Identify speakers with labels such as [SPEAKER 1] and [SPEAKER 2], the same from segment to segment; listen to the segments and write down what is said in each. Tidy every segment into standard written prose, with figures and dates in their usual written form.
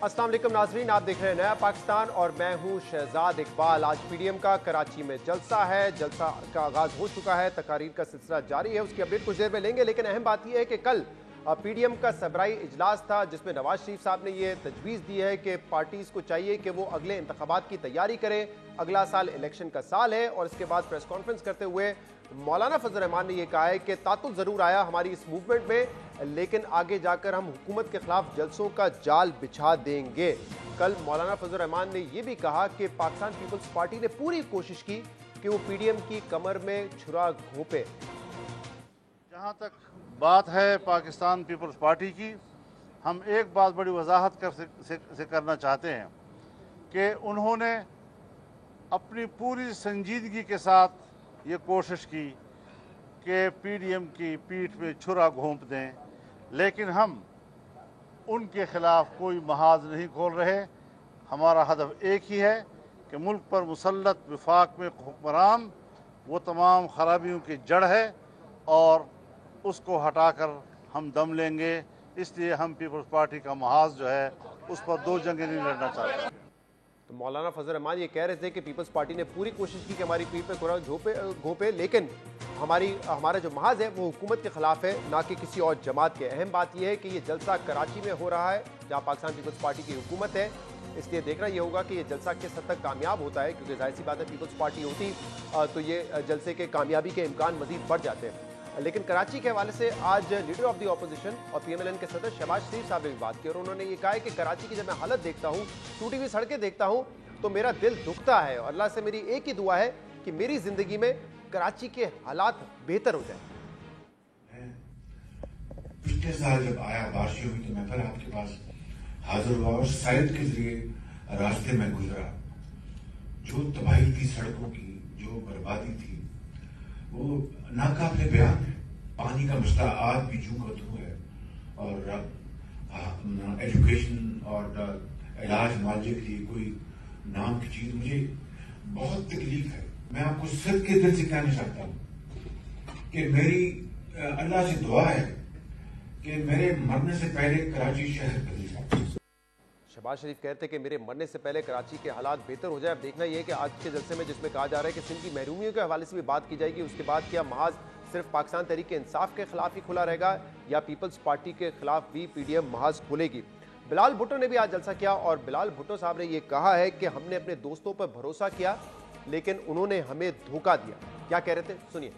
[SPEAKER 1] अस्सलाम वालेकुम नाज़रीन, आप देख रहे हैं नया पाकिस्तान और मैं हूं शहजाद इकबाल। आज पीडीएम का कराची में जलसा है। जलसा का आगाज़ हो चुका है, तकारीर का सिलसिला जारी है। उसकी अपडेट कुछ देर में लेंगे, लेकिन अहम बात यह है कि कल पीडीएम का सबराई इजलास था, जिसमें नवाज शरीफ साहब ने यह तजवीज़ दी है कि पार्टीज़ को चाहिए कि वो अगले इंतखाबात की तैयारी करें। अगला साल इलेक्शन का साल है। और इसके बाद प्रेस कॉन्फ्रेंस करते हुए मौलाना फजल रहमान ने यह कहा है कि तातुल ज़रूर आया हमारी इस मूवमेंट में, लेकिन आगे जाकर हम हुकूमत के खिलाफ जलसों का जाल बिछा देंगे। कल मौलाना फजल रहमान ने यह भी कहा कि पाकिस्तान पीपल्स पार्टी ने पूरी कोशिश की कि वो पीडीएम की कमर में छुरा घोंपे।
[SPEAKER 2] जहाँ तक बात है पाकिस्तान पीपल्स पार्टी की, हम एक बात बड़ी वजाहत से करना चाहते हैं कि उन्होंने अपनी पूरी संजीदगी के साथ ये कोशिश की कि पीडीएम की पीठ पे छुरा घोंप दें, लेकिन हम उनके खिलाफ कोई महाज नहीं खोल रहे। हमारा हदफ एक ही है कि मुल्क पर मुसल्लत विफाक में हुक्मरान वो तमाम खराबियों की जड़ है और उसको हटाकर हम दम लेंगे। इसलिए हम पीपल्स पार्टी का महाज जो है उस पर दो जंगें नहीं लड़ना चाहते।
[SPEAKER 1] तो मौलाना फजल रहमान ये कह रहे थे कि पीपल्स पार्टी ने पूरी कोशिश की कि हमारी पीठ पे छुरा घोंपे, लेकिन हमारा जो महाज है वो हुकूमत के खिलाफ है, ना कि किसी और जमात के। अहम बात यह है कि ये जलसा कराची में हो रहा है, जहाँ पाकिस्तान पीपल्स पार्टी की हुकूमत है। इसलिए देखना ये होगा कि ये जलसा किस हद तक कामयाब होता है, क्योंकि जाहिर सी बात है पीपल्स पार्टी होती तो ये जलसे के कामयाबी के इम्कान मजीद बढ़ जाते हैं। लेकिन कराची के हवाले से आज लीडर ऑफ द अपोजिशन और पीएमएलएन के सदर शहबाज शरीफ साहब ने भी बात की और उन्होंने ये कहा है कि कराची की जब मैं हालत देखता हूँ, टूटी हुई सड़कें देखता हूँ, तो मेरा दिल दुखता है और अल्लाह से मेरी एक ही दुआ है कि मेरी जिंदगी में कराची के हालात बेहतर हो जाए।
[SPEAKER 3] पिछले साल जब आया बारिश हुई तो मैं फिर आपके पास हाजिर हुआ और शायद के जरिए रास्ते में गुजरा। जो तबाही थी सड़कों की, जो बर्बादी थी, वो नाकाबिले बयान है। पानी का मसला आज भी जूं का तू है और एजुकेशन और इलाज मुआवजे के लिए कोई नाम की चीज मुझे बहुत तकलीफ है। मैं आपको सिर्फ के दिल से कहना चाहता हूं कि मेरी अल्लाह से दुआ है कि मेरे मरने से पहले कराची शहर बदल जाए।
[SPEAKER 1] शहबाज शरीफ कहते हैं कि मेरे मरने से पहले कराची के हालात बेहतर हो जाए। अब देखना यह है कि आज के जलसे में जिसमें कहा जा रहा है कि सिंध की महरूमियों के हवाले से भी बात की जाएगी, उसके बाद क्या महाज सिर्फ पाकिस्तान तहरीक इंसाफ के खिलाफ ही खुला रहेगा या पीपल्स पार्टी के खिलाफ भी पीडीएम महाज खोलेगी। बिलाल भुट्टो ने भी आज जलसा किया और बिलाल भुट्टो साहब ने यह कहा है कि हमने अपने दोस्तों पर भरोसा किया, लेकिन उन्होंने हमें धोखा दिया। क्या कह रहे थे, सुनिए।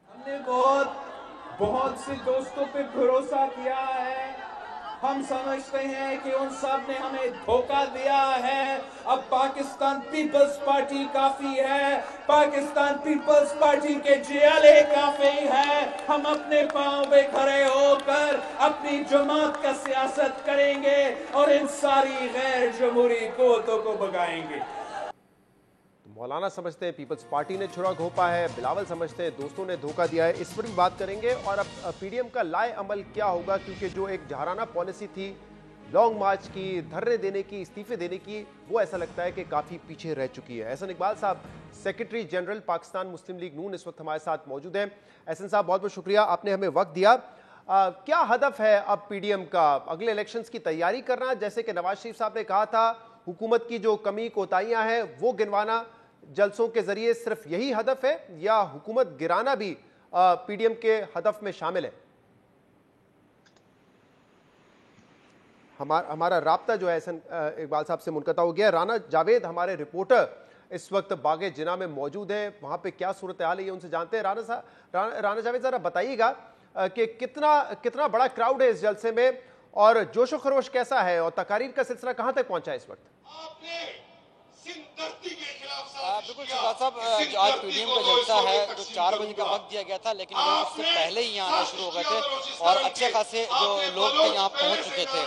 [SPEAKER 4] हमने बहुत से दोस्तों पे भरोसा किया है। हम समझते हैं कि उन सब ने हमें धोखा दिया है। अब पाकिस्तान पीपल्स पार्टी काफी है, पाकिस्तान पीपल्स पार्टी के जियाले काफी है। हम अपने पांव पे खड़े होकर अपनी जमात का सियासत करेंगे और इन सारी गैर जमहूरी कुव्वतों को भगाएंगे।
[SPEAKER 1] मौलाना समझते हैं पीपल्स पार्टी ने छुरा घोंपा है, बिलावल समझते हैं दोस्तों ने धोखा दिया है। इस पर भी बात करेंगे। और अब पीडीएम का लाए अमल क्या होगा, क्योंकि जो एक जहाराना पॉलिसी थी लॉन्ग मार्च की, धरने देने की, इस्तीफे देने की, वो ऐसा लगता है कि काफ़ी पीछे रह चुकी है। एहसन इकबाल साहब, सेक्रेटरी जनरल पाकिस्तान मुस्लिम लीग नून, इस वक्त हमारे साथ मौजूद हैं। एहसन साहब, बहुत बहुत शुक्रिया, आपने हमें वक्त दिया। क्या हदफ है अब पीडीएम का? अगले इलेक्शंस की तैयारी करना, जैसे कि नवाज शरीफ साहब ने कहा था, हुकूमत की जो कमी कोताहियाँ हैं वो गिनवाना, जलसों के जरिए सिर्फ यही हदफ है या हुकूमत गिराना भी पीडीएम के हदफ में शामिल है? हमारा राब्ता जो है एहसन इकबाल साहब से मुनक़ता हो गया। राना जावेद हमारे रिपोर्टर इस वक्त बागे जिना में मौजूद है, वहां पे क्या सूरत हाल है ये उनसे जानते हैं। राना जावेद, जरा बताइएगा कि कितना बड़ा क्राउड है इस जलसे में और जोशो खरोश कैसा है और तकारीर का सिलसिला कहां तक पहुंचा है इस वक्त?
[SPEAKER 5] बिल्कुल शहबाज साहब, आज पीडीएम का जलसा है जो 4 बजे का वक्त दिया गया था, लेकिन लोग उससे पहले ही यहाँ आना शुरू हो गए थे और अच्छे खासे जो लोग थे यहाँ पहुँच चुके थे।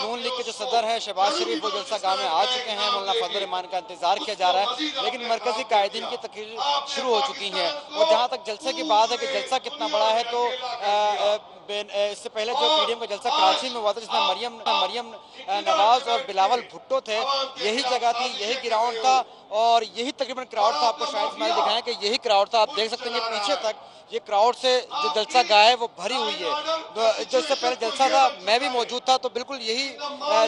[SPEAKER 5] नून लीग के जो सदर हैं शहबाज शरीफ, वो जलसा गाह में आ चुके हैं। मौलाना फजल रहमान का इंतजार किया जा रहा है, लेकिन मरकजी कायदीन की तकरीर शुरू हो चुकी है। और जहाँ तक जलसे की बात है कि जलसा कितना बड़ा है, तो इससे पहले जो पीडीएम का जलसा कराची में हुआ था, जिसमें मरियम नवाज और बिलावल भुट्टो थे, यही जगह थी, यही ग्राउंड था। اور یہی تقریباً کراؤڈ تھا. آپ کو شاید اسماعیل دکھائیں کہ یہی کراؤڈ تھا. آپ دیکھ سکتے ہیں کہ پیچھے تک یہ کراؤڈ سے جو جلسہ گاہ ہے وہ بھری ہوئی ہے. جو اس سے پہلے جلسہ تھا میں بھی موجود تھا تو بالکل یہی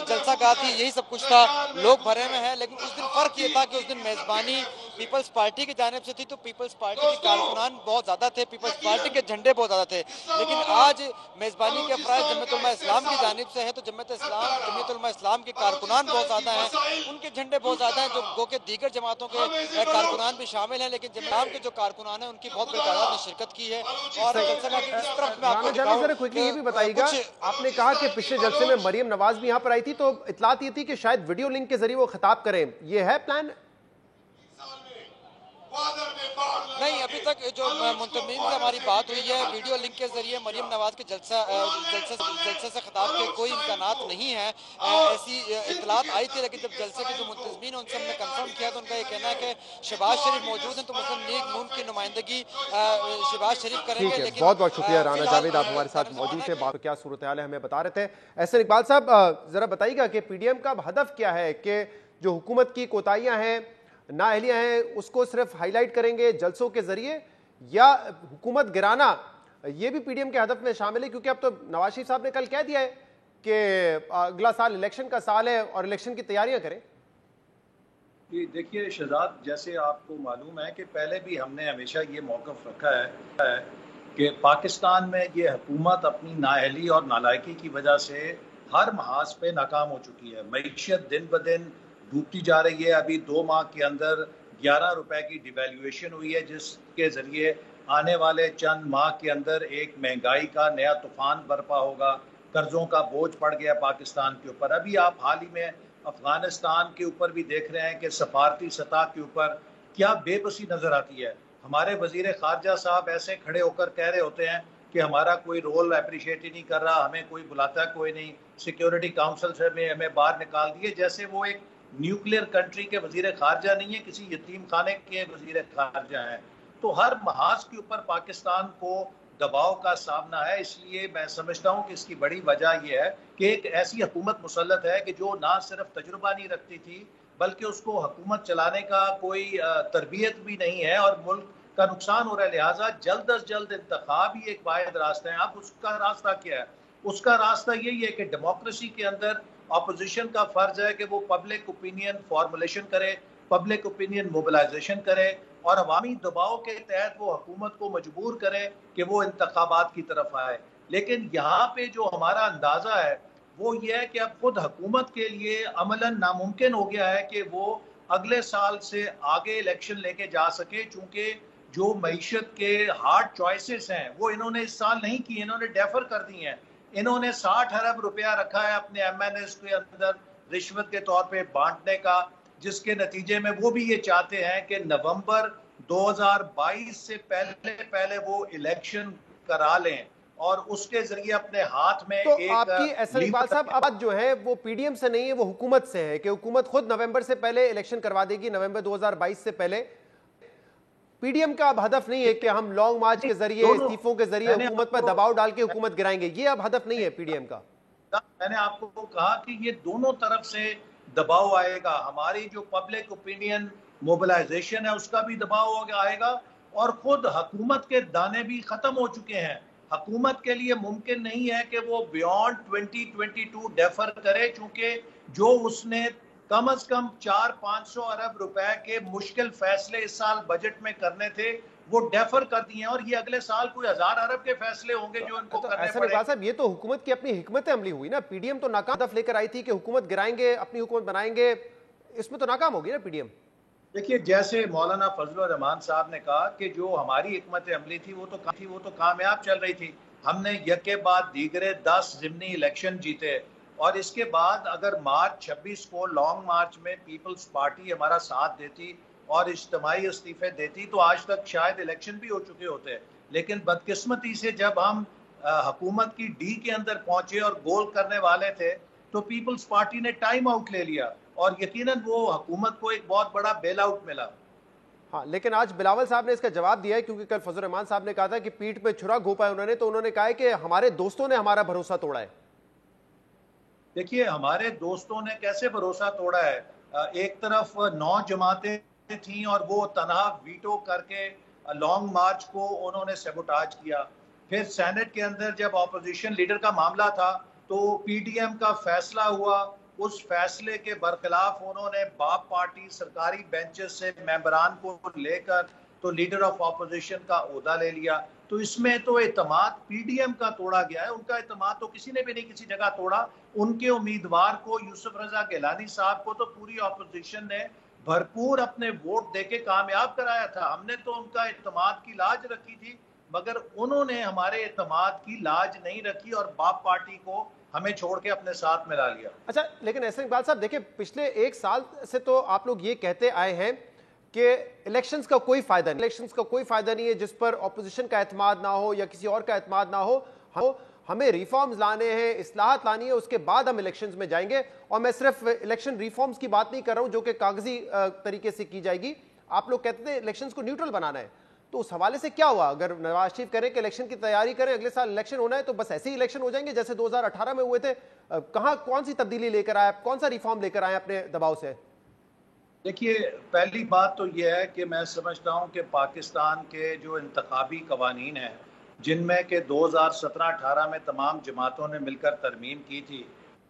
[SPEAKER 5] جلسہ گاہ تھی, یہی سب کچھ تھا, لوگ بھرے میں ہیں. لیکن اس دن فرق یہ تھا کہ اس دن میزبانی پیپلز پارٹی کی جانب سے تھی, تو پیپلز پارٹی کے کارکنان بہت زیادہ تھے, پیپلز پارٹی کے جھنڈے بہت زیادہ تھے. لیکن آج میزبانی کے افراد جمعیت علماء اسلام کی جانب سے ہیں, تو جمعیت علماء اسلام کے کارکنان بہت زیادہ ہیں, ان کے جھنڈے بہت زیادہ ہیں, جو گو کہ دیگر جماعتوں کے کارکنان بھی شامل ہیں. لیکن جماعت کے جو کارکنان ہیں ان کی بہت بڑی تعداد نے شرکت کی ہے. اور جلسے میں اس طرف میں آپ کو دکھاؤں,
[SPEAKER 1] ذرا کوئکلی یہ بھی بتائیے گا, آپ نے کہا کہ پچھلے جلسے میں مریم نواز بھی یہاں پر آئی تھی, تو اطلاعات یہ تھی کہ شاید ویڈیو لنک کے ذریعے وہ خطاب کریں, یہ ہے پلان؟
[SPEAKER 5] نہیں, ابھی تک جو منتظمین سے ہماری بات ہوئی ہے ویڈیو لنک کے ذریعے مریم نواز کے جلسے سے خطاب کے کوئی امکانات نہیں ہیں. ایسی اطلاعات آئی تھی, لیکن جب جلسے کے جو منتظمین ان سے ہم نے کنفرم کیا تو ان کا یہ کہنا ہے کہ شہباز شریف موجود ہیں تو مسلم لیگ نون کی نمائندگی شہباز شریف کریں گے. لیکن
[SPEAKER 1] بہت بہت شکریہ رانا جاوید, آپ ہمارے ساتھ موجود تھے, کیا صورتحال ہے ہمیں بتا رہے تھے. احسن اقبال صاحب, ذرا بتائیے گا کہ پی ڈی ایم کا ہدف کیا ہے, کہ جو حکومت کی کوتاہیاں ہیں, نااہلیاں ہیں, اس کو صرف ہائی لائٹ کریں گے جلسوں کے ذریعے, یا حکومت گرانا یہ بھی پی ڈی ایم کے ہدف میں شامل ہے؟ کیونکہ اب تو نواز شریف صاحب نے کل کہہ دیا ہے کہ اگلا سال الیکشن کا سال ہے اور الیکشن کی تیاریاں کریں.
[SPEAKER 6] دیکھیے شہزاد, جیسے آپ کو معلوم ہے کہ پہلے بھی ہم نے ہمیشہ یہ موقف رکھا ہے کہ پاکستان میں یہ حکومت اپنی نااہلی اور نالائکی کی وجہ سے ہر محاذ پہ ناکام ہو چکی ہے. معیشت دن بدن ڈوبتی جا رہی ہے. ابھی 2 ماہ کے اندر 11 روپے کی ڈیویلیویشن ہوئی ہے, جس کے ذریعے آنے والے چند ماہ کے اندر ایک مہنگائی کا نیا طوفان برپا ہوگا. قرضوں کا بوجھ پڑ گیا پاکستان کے اوپر. ابھی آپ حال ہی میں افغانستان کے اوپر بھی دیکھ رہے ہیں کہ سفارتی سطح کے اوپر کیا بے بسی نظر آتی ہے. ہمارے وزیر خارجہ صاحب ایسے کھڑے ہو کر کہہ رہے ہوتے ہیں کہ ہمارا کوئی رول اپریشیٹ ہی نہیں کر رہا, ہمیں کوئی بلاتا کوئی نہیں, سیکیورٹی کاؤنسل سے ہمیں باہر نکال دیے, جیسے وہ ایک نیوکلیر کنٹری کے وزیر خارجہ نہیں ہے, کسی یتیم خانے کے وزیر خارجہ ہیں. تو ہر محاذ کے اوپر پاکستان کو دباؤ کا سامنا ہے. اس لیے میں سمجھتا ہوں کہ اس کی بڑی وجہ یہ ہے کہ ایک ایسی حکومت مسلط ہے کہ جو نہ صرف تجربہ نہیں رکھتی تھی بلکہ اس کو حکومت چلانے کا کوئی تربیت بھی نہیں ہے, اور ملک کا نقصان ہو رہا ہے. لہٰذا جلد از جلد انتخاب ہی ایک واحد راستہ ہے. اب اس کا راستہ کیا ہے؟ اس کا راستہ یہی ہے کہ ڈیموکریسی کے اندر اپوزیشن کا فرض ہے کہ وہ پبلک اوپینین فارمولیشن کرے, پبلک اوپینین موبلائزیشن کرے, اور عوامی دباؤ کے تحت وہ حکومت کو مجبور کرے کہ وہ انتخابات کی طرف آئے. لیکن یہاں پہ جو ہمارا اندازہ ہے وہ یہ ہے کہ اب خود حکومت کے لیے عملاً ناممکن ہو گیا ہے کہ وہ اگلے سال سے آگے الیکشن لے کے جا سکے, چونکہ جو معیشت کے ہارڈ چوائسز ہیں وہ انہوں نے اس سال نہیں کی, انہوں نے ڈیفر کر دی ہیں. انہوں نے 60 ارب روپیہ رکھا ہے اپنے ایم این ایس کے اندر رشوت کے طور پہ بانٹنے کا, جس کے نتیجے میں وہ بھی یہ چاہتے ہیں کہ نومبر 2022 سے پہلے وہ الیکشن کرا لیں اور اس کے ذریعے اپنے ہاتھ میں.
[SPEAKER 1] تو آپ کی احسن اقبال صاحب اب جو ہے وہ پی ڈی ایم سے نہیں ہے, وہ حکومت سے ہے, کہ حکومت خود نومبر سے پہلے الیکشن کروا دے گی, نومبر 2022 سے پہلے. پی ڈی ایم کا اب ہدف نہیں ہے کہ ہم لانگ مارچ کے ذریعے, استعفوں کے ذریعے حکومت پر دباؤ ڈال کے حکومت گرائیں گے, یہ اب ہدف نہیں ہے پی ڈی ایم کا.
[SPEAKER 6] میں نے آپ کو کہا کہ یہ دونوں طرف سے دباؤ آئے گا. ہماری جو پبلک اوپینین موبلائزیشن ہے اس کا بھی دباؤ آئے گا, اور خود حکومت کے دانے بھی ختم ہو چکے ہیں. حکومت کے لیے ممکن نہیں ہے کہ وہ بیونڈ 2022 ڈیفر کرے, چونکہ جو اس نے کم از کم 400-500 ارب روپے کے مشکل فیصلے اس سال بجٹ میں کرنے تھے وہ ڈیفر کر دیے ہیں, اور یہ اگلے سال کوئی 1000 ارب کے فیصلے ہوں گے جو ان کو کرنے پڑے.
[SPEAKER 1] صاحب یہ تو حکومت کی اپنی حکمت عملی ہوئی نا. پی ڈی ایم تو ناکام ہدف لے کر آئی تھی کہ حکومت گرائیں گے, اپنی حکومت بنائیں گے, اس میں تو ناکام ہوگی نا پی ڈی ایم.
[SPEAKER 6] دیکھیے جیسے مولانا فضل الرحمان صاحب نے کہا کہ جو ہماری حکمت عملی تھی وہ تو کامیاب چل رہی تھی. ہم نے یک کے بعد دیگرے 10 ضمنی الیکشن جیتے, اور اس کے بعد اگر مارچ 26 کو لانگ مارچ میں پیپلز پارٹی ہمارا ساتھ دیتی اور اجتماعی استعفے دیتی تو آج تک شاید الیکشن بھی ہو چکے ہوتے. لیکن بدقسمتی سے جب ہم حکومت کی ڈی کے اندر پہنچے اور گول کرنے والے تھے تو پیپلز پارٹی نے ٹائم آؤٹ لے لیا, اور یقیناً وہ حکومت کو ایک بہت بڑا بیل آؤٹ ملا.
[SPEAKER 1] ہاں, لیکن آج بلاول صاحب نے اس کا جواب دیا ہے, کیونکہ کل فضل الرحمان صاحب نے کہا تھا کہ پیٹھ پہ چھرا گھونپا ہے انہوں نے, تو انہوں نے کہا ہے کہ ہمارے دوستوں نے ہمارا بھروسہ توڑا ہے.
[SPEAKER 6] دیکھیے ہمارے دوستوں نے کیسے بھروسہ توڑا ہے؟ ایک طرف 9 جماعتیں थी और वो तनहा वीटो करके लॉन्ग मार्च को उन्होंने सेबोटाज किया। फिर सेनेट के अंदर जब अपोजिशन लीडर का मामला था तो पीडीएम का फैसला हुआ, उस फैसले के बरखिलाफ उन्होंने बाप पार्टी सरकारी बेंचेस से मेंबरान को लेकर तो लीडर ऑफ अपोजिशन का ओहदा ले लिया। तो इसमें तो एतमाद पीडीएम का तोड़ा गया है, उनका एतमाद तो किसी ने भी नहीं किसी जगह तोड़ा। उनके उम्मीदवार को यूसुफ रजा गिलानी साहब को तो पूरी अपोजिशन ने भरपूर अपने वोट देके कामयाब कराया था। हमने तो उनका एतमाद की लाज रखी थी, मगर उन्होंने हमारे एतमाद की लाज नहीं रखी और बाप पार्टी को हमें छोड़ के अपने साथ मिला लिया।
[SPEAKER 1] अच्छा, लेकिन एहसन इकबाल साहब देखिए, पिछले एक साल से तो आप लोग ये कहते आए हैं कि इलेक्शंस का कोई फायदा नहीं, इलेक्शंस का कोई फायदा नहीं है जिस पर ऑपोजिशन का एतमाद ना हो या किसी और का एतमाद ना हो। हमें रिफॉर्म्स लाने हैं, इस्लाहत लानी है, उसके बाद हम इलेक्शंस में जाएंगे। और मैं सिर्फ इलेक्शन रिफॉर्म्स की बात नहीं कर रहा हूं जो कि कागजी तरीके से की जाएगी। आप लोग कहते थे इलेक्शंस को न्यूट्रल बनाना है, तो उस हवाले से क्या हुआ? अगर नवाज शरीफ करें कि इलेक्शन की तैयारी करें, अगले साल इलेक्शन होना है, तो बस ऐसे ही इलेक्शन हो जाएंगे जैसे 2018 में हुए थे? कहां कौन सी तब्दीली लेकर आए, कौन सा रिफॉर्म लेकर आए अपने दबाव से?
[SPEAKER 6] देखिए, पहली बात तो यह है कि मैं समझता हूं कि पाकिस्तान के जो इंतखाबी कवानीन हैं, जिनमें कि 2017-18 में तमाम जमातों ने मिलकर तरमीम की थी,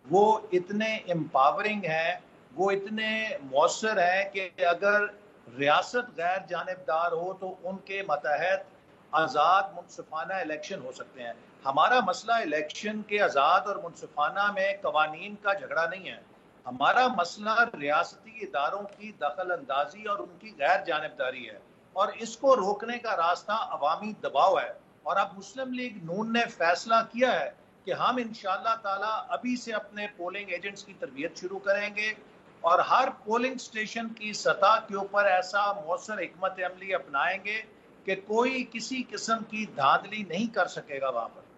[SPEAKER 6] वो इतने एम्पावरिंग हैं, वो इतने मौसर हैं कि अगर रियासत गैर जानिबदार हो तो उनके मतहत आज़ाद मुनसिफाना इलेक्शन हो सकते हैं। हमारा मसला इलेक्शन के आज़ाद और मुनसिफाना में कवानीन का झगड़ा नहीं है, हमारा मसला रियासती इदारों की दखल अंदाजी और उनकी गैर जानिबदारी है, और इसको रोकने का रास्ता अवामी दबाव है। और अब मुस्लिम लीग नून ने फैसला किया है कि हम इंशाअल्लाह ताला अभी से अपने पोलिंग एजेंट्स की तरबियत शुरू करेंगे और हर पोलिंग स्टेशन की सतह के ऊपर ऐसा मौसर हिकमत अमली अपनाएंगे कि कोई किसी किस्म की धांधली नहीं कर सकेगा वहां पर।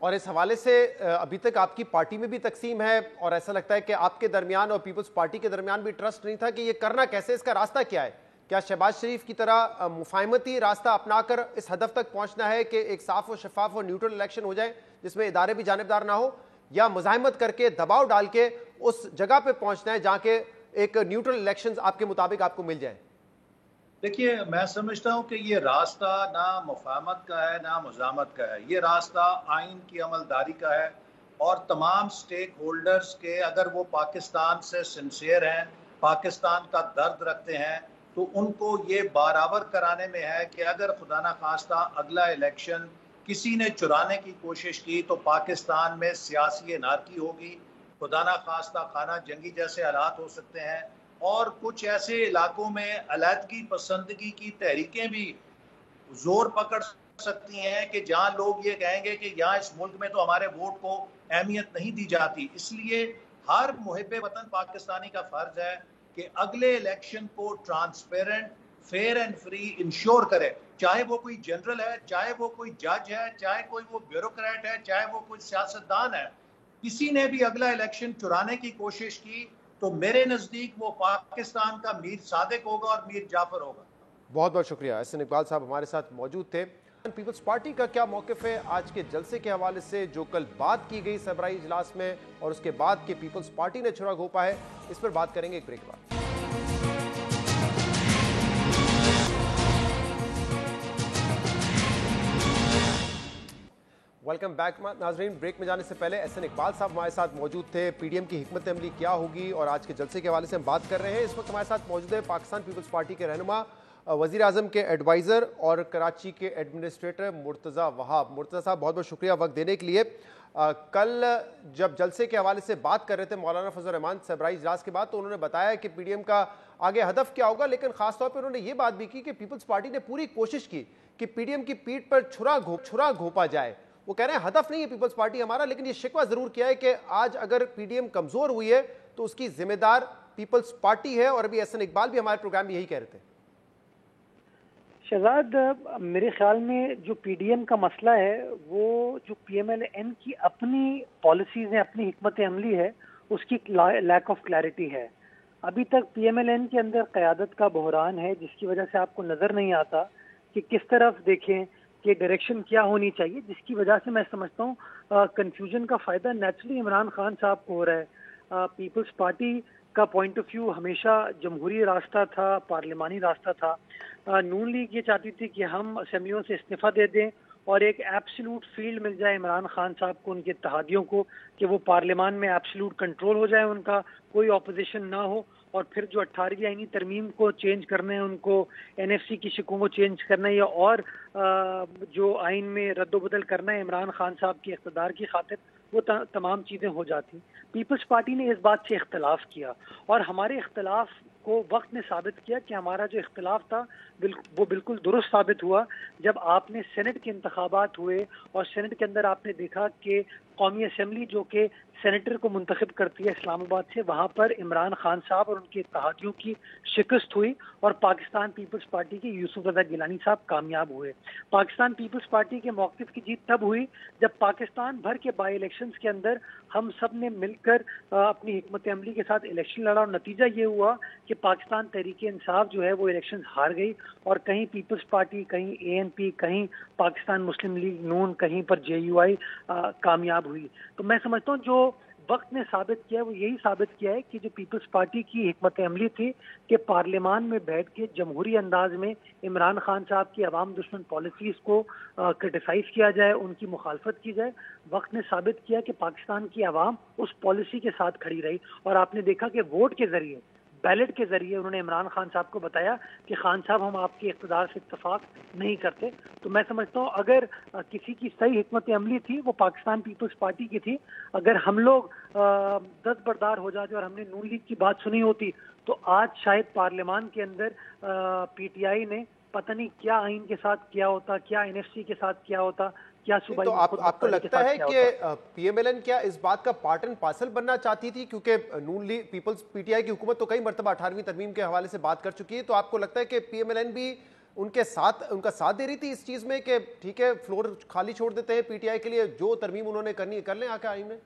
[SPEAKER 1] और इस हवाले से अभी तक आपकी पार्टी में भी तकसीम है और ऐसा लगता है कि आपके दरमियान और पीपल्स पार्टी के दरमियान भी ट्रस्ट नहीं था कि ये करना कैसे, इसका रास्ता क्या है? क्या शहबाज शरीफ की तरह मुफाहमती रास्ता अपनाकर इस हदफ तक पहुंचना है कि एक साफ और शफाफ और न्यूट्रल इलेक्शन हो जाए जिसमें इदारे भी जानिबदार ना हो, या मुजाहिमत करके दबाव डाल के उस जगह पे पहुंचना है जहां के एक न्यूट्रल इलेक्शंस आपके मुताबिक आपको मिल जाए?
[SPEAKER 6] देखिए, मैं समझता हूँ कि ये रास्ता ना मुफाहमत का है ना मुजामत का है, ये रास्ता आइन की अमलदारी का है। और तमाम स्टेक होल्डर्स के, अगर वो पाकिस्तान से सिंसियर हैं, पाकिस्तान का दर्द रखते हैं, तो उनको ये बराबर कराने में है कि अगर खुदा ना खास्ता अगला इलेक्शन किसी ने चुराने की कोशिश की तो पाकिस्तान में सियासी एनार्की होगी, खुदा ना खास्ता खाना जंगी जैसे हालात हो सकते हैं, और कुछ ऐसे इलाकों में अलहदगी पसंदगी की तहरीकें भी जोर पकड़ सकती हैं कि जहां लोग ये कहेंगे कि यहाँ इस मुल्क में तो हमारे वोट को अहमियत नहीं दी जाती। इसलिए हर मुहिब्बे वतन पाकिस्तानी का फर्ज है कि अगले इलेक्शन को transparent, fair and free ensure करे, चाहे वो कोई जनरल है, चाहे वो कोई जज है, चाहे कोई वो ब्यूरोक्रेट है, चाहे वो कोई सियासतदान है। किसी ने भी अगला इलेक्शन चुराने की कोशिश की तो मेरे नजदीक वो पाकिस्तान का मीर सादिक होगा और मीर जाफर होगा।
[SPEAKER 1] बहुत बहुत शुक्रिया। एहसन इकबाल साहब हमारे साथ मौजूद थे। पीपल्स पार्टी का क्या मौक़िफ़ है आज के जलसे के हवाले से, जो कल बात की गई सरबराही इजलास में और उसके बाद के पीपल्स पार्टी ने छुरा घोंपा है, इस पर बात करेंगे एक ब्रेक के बाद। वेलकम बैक नाजरीन। ब्रेक में जाने से पहले एहसन इकबाल साहब हमारे साथ मौजूद थे। पीडीएम की हिकमत अमली क्या होगी और आज के जलसे के हवाले से हम बात कर रहे हैं। इस वक्त हमारे साथ मौजूद है पाकिस्तान पीपल्स पार्टी के रहनुमा, वज़ीर आज़म के एडवाइज़र और कराची के एडमिनिस्ट्रेटर मुर्तज़ा वहाब। मुर्तज़ा साहब, बहुत बहुत शुक्रिया वक्त देने के लिए। कल जब जलसे के हवाले से बात कर रहे थे मौलाना फजल रहमान सरबराही इजलास के बाद, तो उन्होंने बताया कि पीडीएम का आगे हदफ क्या होगा, लेकिन खासतौर पर उन्होंने ये बात भी की कि पीपल्स पार्टी ने पूरी कोशिश की कि पीडीएम की पीठ पर छुरा घोंपा जाए। वो कह रहे हैं हदफ नहीं है पीपल्स पार्टी हमारा, लेकिन ये शिकवा जरूर किया है कि आज अगर पीडीएम कमजोर हुई है तो उसकी जिम्मेदार पीपल्स पार्टी है। और अभी एहसन इकबाल भी हमारे प्रोग्राम में यही कह रहे थे।
[SPEAKER 7] शहजाद, मेरे ख्याल में जो पीडीएम का मसला है वो जो पीएमएल-एन की अपनी पॉलिसीज हैं, अपनी हिकमत अमली है, उसकी लैक ऑफ क्लैरिटी है। अभी तक पीएमएल-एन के अंदर क़यादत का बहरान है, जिसकी वजह से आपको नजर नहीं आता कि किस तरफ देखें कि डायरेक्शन क्या होनी चाहिए, जिसकी वजह से मैं समझता हूँ कंफ्यूजन का फायदा नेचुरली इमरान खान साहब को हो रहा है। पीपल्स पार्टी کا پوائنٹ آف ویو ہمیشہ جمہوری راستہ تھا، پارلیمانی راستہ تھا. نون لیگ یہ چاہتی تھی کہ ہم اسمبلیوں سے استعفیٰ دے دیں اور ایک ایبسلوٹ فیلڈ مل جائے عمران خان صاحب کو، ان کے اتحادیوں کو، کہ وہ پارلیمان میں ایبسلوٹ کنٹرول ہو جائے، ان کا کوئی اپوزیشن نہ ہو. اور پھر جو 18ویں آئینی ترمیم کو چینج کرنا ہے، ان کو NFC کی شکوں کو چینج کرنا ہے، یا اور جو آئین میں رد و بدل کرنا ہے عمران خان صاحب کے اقتدار کی خاطر، وہ تمام چیزیں ہو جاتی. پیپلز پارٹی نے اس بات سے اختلاف کیا، اور ہمارے اختلاف کو وقت نے ثابت کیا کہ ہمارا جو اختلاف تھا وہ بالکل درست ثابت ہوا. جب آپ نے سینٹ کے انتخابات ہوئے اور سینٹ کے اندر آپ نے دیکھا کہ قومی اسمبلی جو کہ سینیٹر کو منتخب کرتی ہے اسلام آباد سے، وہاں پر عمران خان صاحب اور ان کے اتحادیوں کی شکست ہوئی اور پاکستان پیپلز پارٹی کے یوسف رضا گیلانی صاحب کامیاب ہوئے. پاکستان پیپلز پارٹی کے موقف کی جیت تب ہوئی جب پاکستان بھر کے بائی الیکشنز کے اندر ہم سب نے مل کر اپنی حکمت عملی کے ساتھ الیکشن لڑا، اور نتیجہ یہ ہوا کہ پاکستان تحریک انصاف جو ہے وہ الیکشن ہار گئی، اور کہیں پیپلز پارٹی، کہیں ANP، کہیں پاکستان مسلم لیگ نون، کہیں پر JUI کامیاب ہوئی. تو میں سمجھتا ہوں جو وقت نے ثابت کیا وہ یہی ثابت کیا ہے کہ جو پیپلز پارٹی کی حکمت عملی تھی کہ پارلیمان میں بیٹھ کے جمہوری انداز میں عمران خان صاحب کی عوام دشمن پالیسیز کو کرٹیسائز کیا جائے، ان کی مخالفت کی جائے، وقت نے ثابت کیا کہ پاکستان کی عوام اس پالیسی کے ساتھ کھڑی رہی. اور آپ نے دیکھا کہ ووٹ کے ذریعے، بیلٹ کے ذریعے انہوں نے عمران خان صاحب کو بتایا کہ خان صاحب ہم آپ کے اقتدار سے اتفاق نہیں کرتے. تو میں سمجھتا ہوں اگر کسی کی صحیح حکمت عملی تھی وہ پاکستان پیپلز پارٹی کی تھی. اگر ہم لوگ دستبردار ہو جاتے اور ہم نے نون لیگ کی بات سنی ہوتی تو آج شاید پارلیمان کے اندر PTI نے پتہ نہیں کیا آئین کے ساتھ کیا ہوتا، کیا NFC کے ساتھ کیا ہوتا، کیا صوبائی.
[SPEAKER 1] تو آپ کو لگتا ہے کہ PMLN کیا اس بات کا پارٹ اینڈ پارسل بننا چاہتی تھی؟ کیونکہ نون لیگ پیپلز PTI کی حکومت تو کئی مرتبہ 18ویں ترمیم کے حوالے سے بات کر چکی ہے، تو آپ کو لگتا ہے کہ PMLN بھی ان کا ساتھ دے رہی تھی اس چیز میں کہ ٹھیک ہے فلور خالی چھوڑ دیتے ہیں PTI کے لیے، جو ترمیم انہوں نے کرنی ہے کر لیں آ کے آئین میں؟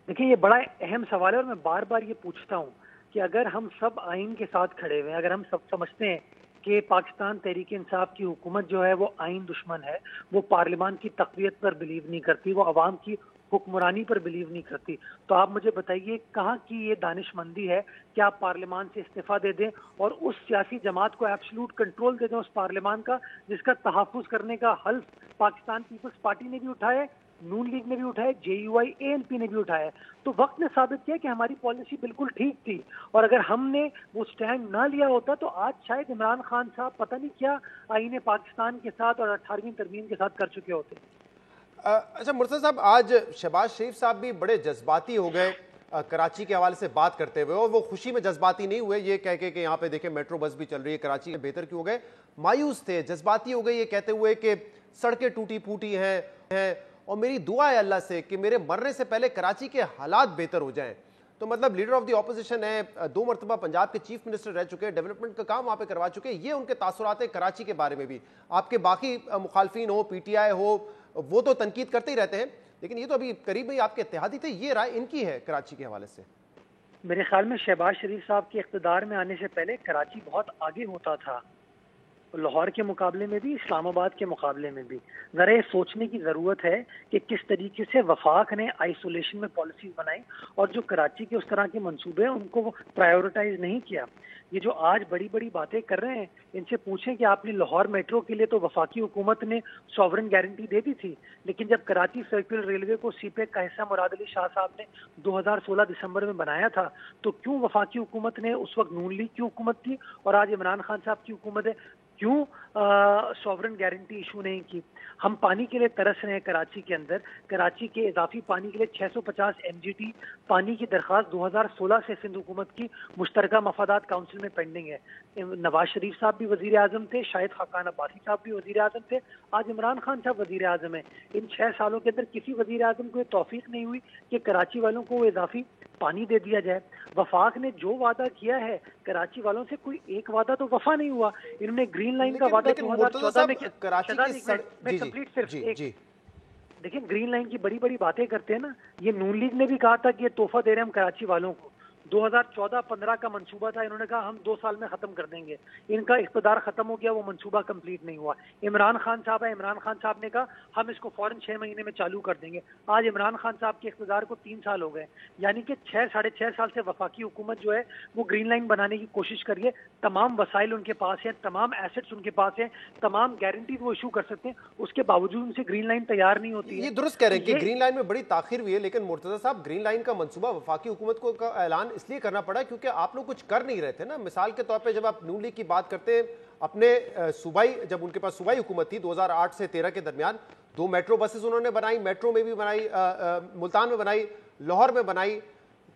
[SPEAKER 7] دیکھیں یہ بڑا اہم سوال ہے، اور میں بار بار یہ پوچھتا ہوں کہ اگر ہم سب آئین کے ساتھ کھڑے ہوئے ہیں، اگر ہم سب سمجھتے ہیں کہ پاکستان تحریک انصاف کی حکومت جو ہے وہ آئین دشمن ہے، وہ پارلیمان کی تقویت پر بلیو نہیں کرتی، وہ عوام کی حکمرانی پر بلیو نہیں کرتی، تو آپ مجھے بتائیے کہاں کی یہ دانش مندی ہے کہ آپ پارلیمان سے استعفیٰ دے دیں اور اس سیاسی جماعت کو ایبسلوٹ کنٹرول دے دیں اس پارلیمان کا جس کا تحفظ کرنے کا حلف پاکستان پیپلز پارٹی نے بھی اٹھایا، نون لیگ نے بھی اٹھایا، JUI ANP نے بھی اٹھایا. تو وقت نے ثابت کیا کہ ہماری پالیسی بالکل ٹھیک تھی، اور اگر ہم نے وہ سٹینڈ نہ لیا ہوتا تو آج شاید عمران خان صاحب پتہ نہیں کیا آئین پاکستان کے ساتھ اور 18ویں ترمیم کے ساتھ کر چکے ہوتے.
[SPEAKER 1] اچھا مرتضی صاحب، آج شہباز شریف صاحب بھی بڑے جذباتی ہو گئے کراچی کے حوالے سے بات کرتے ہوئے، اور وہ خوشی میں جذباتی نہیں ہوئے یہ کہہ کے کہ یہاں پہ دیکھیں میٹرو بس بھی چل رہی ہے کراچی میں، بہتر کیوں ہو گئے؟ مایوس تھے، جذباتی ہو گئے یہ کہتے ہوئے کہ سڑکیں ٹوٹی پھوٹی ہیں اور میری دعا ہے اللہ سے کہ میرے مرنے سے پہلے کراچی کے حالات بہتر ہو جائیں. تو مطلب لیڈر آف دی اپوزیشن ہے، 2 مرتبہ پنجاب کے چیف منسٹر رہ چکے، ڈیولپمنٹ کا کام وہاں پہ کروا چکے، یہ ان کے تاثرات ہیں کراچی کے بارے میں بھی. آپ کے باقی مخالفین ہو، PTI ہو، وہ تو تنقید کرتے ہی رہتے ہیں، لیکن یہ تو ابھی قریب میں آپ کے اتحادی تھے، یہ رائے ان کی ہے کراچی کے حوالے سے.
[SPEAKER 7] میرے خیال میں شہباز شریف صاحب کے اقتدار میں آنے سے پہلے کراچی بہت آگے ہوتا تھا، لاہور کے مقابلے میں بھی، اسلام آباد کے مقابلے میں بھی. ذرا یہ سوچنے کی ضرورت ہے کہ کس طریقے سے وفاق نے آئسولیشن میں پالیسیز بنائی اور جو کراچی کے اس طرح کے منصوبے ہیں ان کو وہ پرائیورٹائز نہیں کیا. یہ جو آج بڑی بڑی باتیں کر رہے ہیں ان سے پوچھیں کہ آپ نے لاہور میٹرو کے لیے تو وفاقی حکومت نے سوورن گارنٹی دے دی تھی، لیکن جب کراچی سرکل ریلوے کو CPEC کا حصہ مراد علی شاہ صاحب نے 2016 دسمبر میں بنایا تھا تو کیوں وفاقی حکومت نے، اس وقت نون لیگ کی حکومت تھی اور آج عمران خان صاحب کی حکومت ہے، کیوں سوورن گارنٹی ایشو نہیں کی؟ ہم پانی کے لیے ترس رہے ہیں کراچی کے اندر، کراچی کے اضافی پانی کے لیے 650 MGT پانی کی درخواست 2016 سے سندھ حکومت کی مشترکہ مفادات کونسل میں پینڈنگ ہے. نواز شریف صاحب بھی وزیر اعظم تھے، شاہد خاقان عباسی صاحب بھی وزیر اعظم تھے، آج عمران خان صاحب وزیر اعظم ہیں. ان 6 سالوں کے اندر کسی وزیر اعظم کو یہ توفیق نہیں ہوئی کہ کراچی والوں کو وہ اضافی پانی دے دیا جائے. وفاق نے جو وعدہ کیا ہے کراچی والوں سے کوئی ایک وعدہ تو وفا نہیں ہوا. انہوں نے گرین لائن کا وعدہ 2014 میں دیکھیں گرین لائن کی بڑی بڑی باتیں کرتے ہیں نا، یہ نون لیگ نے بھی کہا تھا کہ یہ تحفہ دے رہے ہیں ہم کراچی والوں کو، 2014-15 का मंसूबा था, इन्होंने कहा हम 2 साल में खत्म कर देंगे। इनका इख्तिदार खत्म हो गया, वो मंसूबा कंप्लीट नहीं हुआ। इमरान खान साहब है, इमरान खान साहब ने कहा हम इसको फौरन 6 महीने में चालू कर देंगे। आज इमरान खान साहब के इख्तिदार को 3 साल हो गए, यानी कि 6-6.5 साल से वफाकी हुकूमत जो है वो ग्रीन लाइन बनाने की कोशिश करिए। तमाम वसाइल उनके पास हैं, तमाम एसेट्स उनके पास हैं, तमाम गारंटीज वो इशू कर सकते हैं, उसके बावजूद उनसे ग्रीन लाइन तैयार नहीं होती है।
[SPEAKER 1] ये दुरुस्त कह रहे हैं कि ग्रीन लाइन में बड़ी ताखिर हुई है, लेकिन मुर्तजा साहब ग्रीन लाइन का मंसूबा वफाकी हुकूमत को का ऐलान इसलिए करना पड़ा क्योंकि आप लोग कुछ कर नहीं रहे थे ना। मिसाल के तौर पे जब आप नून लीग की बात करते हैं, अपने सूबाई, जब उनके पास सूबाई हुकूमत थी 2008 से 13 के दरमियान 2 मेट्रो बसेस उन्होंने बनाई, मेट्रो में भी बनाई, मुल्तान में बनाई, लाहौर में बनाई,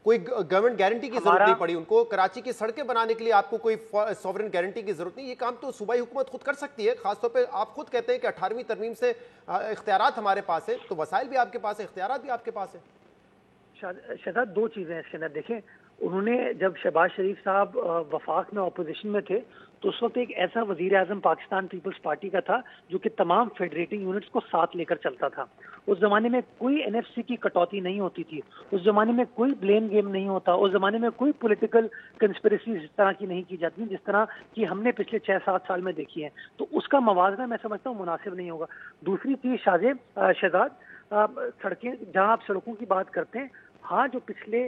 [SPEAKER 1] कोई गवर्नमेंट गारंटी की जरूरत नहीं पड़ी उनको। कराची की सड़कें बनाने के लिए आपको कोई सॉवरेन गारंटी की जरूरत नहीं, ये काम तो सूबाई हुकूमत खुद कर सकती है। खासतौर पे आप खुद कहते हैं कि 18वीं तरमीम से इख्तियारात हमारे पास है, तो वसाइल भी आपके पास है, इख्तियारात भी आपके पास है।
[SPEAKER 7] शहजाद 2 चीजें हैं इसके अंदर। देखें, उन्होंने जब शहबाज शरीफ साहब वफाक में अपोजिशन में थे तो उस वक्त एक ऐसा वजीर आजम पाकिस्तान पीपल्स पार्टी का था जो कि तमाम फेडरेटिंग यूनिट्स को साथ लेकर चलता था। उस जमाने में कोई एनएफसी की कटौती नहीं होती थी, उस जमाने में कोई ब्लेम गेम नहीं होता, उस जमाने में कोई पॉलिटिकल कंस्पिरेसी इस तरह की नहीं की जाती जिस तरह की हमने पिछले 6-7 साल में देखी है। तो उसका मवाजना मैं समझता हूँ मुनासिब नहीं होगा। दूसरी चीज शहजाद, सड़कें, जहाँ आप सड़कों की बात करते हैं, हाँ, जो पिछले